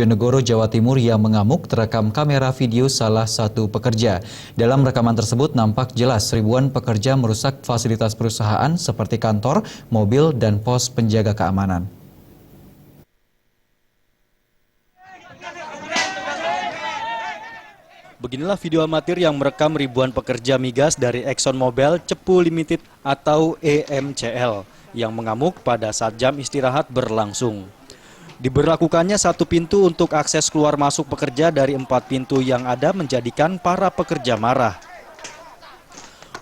Bojonegoro, Jawa Timur yang mengamuk terekam kamera video salah satu pekerja. Dalam rekaman tersebut nampak jelas ribuan pekerja merusak fasilitas perusahaan seperti kantor, mobil, dan pos penjaga keamanan. Beginilah video amatir yang merekam ribuan pekerja migas dari ExxonMobil Cepu Limited atau EMCL yang mengamuk pada saat jam istirahat berlangsung. Diberlakukannya satu pintu untuk akses keluar masuk pekerja dari 4 pintu yang ada menjadikan para pekerja marah.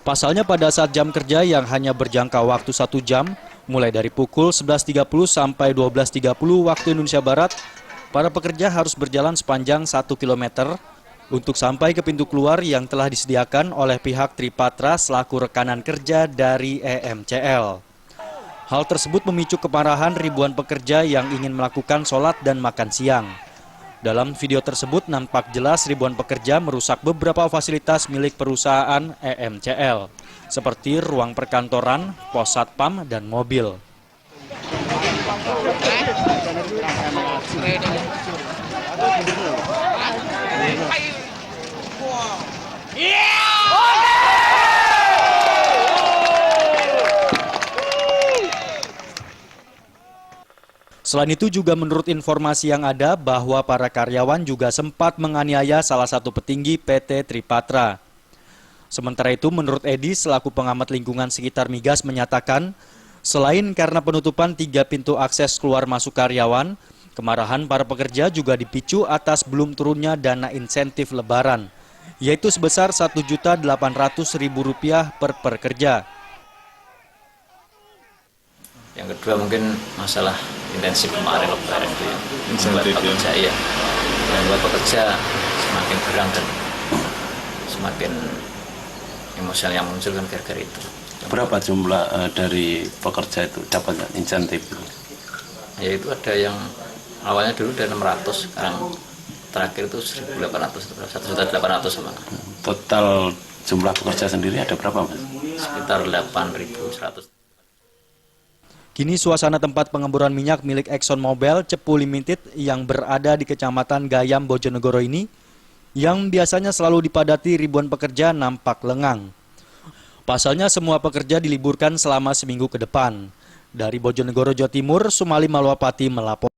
Pasalnya pada saat jam kerja yang hanya berjangka waktu 1 jam, mulai dari pukul 11.30 sampai 12.30 waktu Indonesia Barat, para pekerja harus berjalan sepanjang 1 km untuk sampai ke pintu keluar yang telah disediakan oleh pihak Tripatra selaku rekanan kerja dari EMCL. Hal tersebut memicu kemarahan ribuan pekerja yang ingin melakukan sholat dan makan siang. Dalam video tersebut nampak jelas ribuan pekerja merusak beberapa fasilitas milik perusahaan EMCL, seperti ruang perkantoran, pos satpam, dan mobil. Selain itu juga menurut informasi yang ada bahwa para karyawan juga sempat menganiaya salah satu petinggi PT Tripatra. Sementara itu menurut Edi selaku pengamat lingkungan sekitar migas menyatakan, selain karena penutupan 3 pintu akses keluar masuk karyawan, kemarahan para pekerja juga dipicu atas belum turunnya dana insentif lebaran, yaitu sebesar Rp1.800.000 per pekerja. Yang kedua mungkin masalah intensif kemarin lebaran itu ya, membuat pekerja ya, membuat pekerja semakin gerang dan semakin emosional yang muncul kan gara-gara itu. Berapa jumlah dari pekerja itu dapat insentif? Ya itu ada yang awalnya dulu dari 600, sekarang terakhir itu 1.800, 1.800 sama. Total jumlah pekerja sendiri ada berapa, Mas? Sekitar 8.100. Kini suasana tempat pengemburan minyak milik ExxonMobil Cepu Limited yang berada di Kecamatan Gayam, Bojonegoro ini, yang biasanya selalu dipadati ribuan pekerja nampak lengang. Pasalnya semua pekerja diliburkan selama seminggu ke depan. Dari Bojonegoro, Jawa Timur, Sumali Malwapati melapor.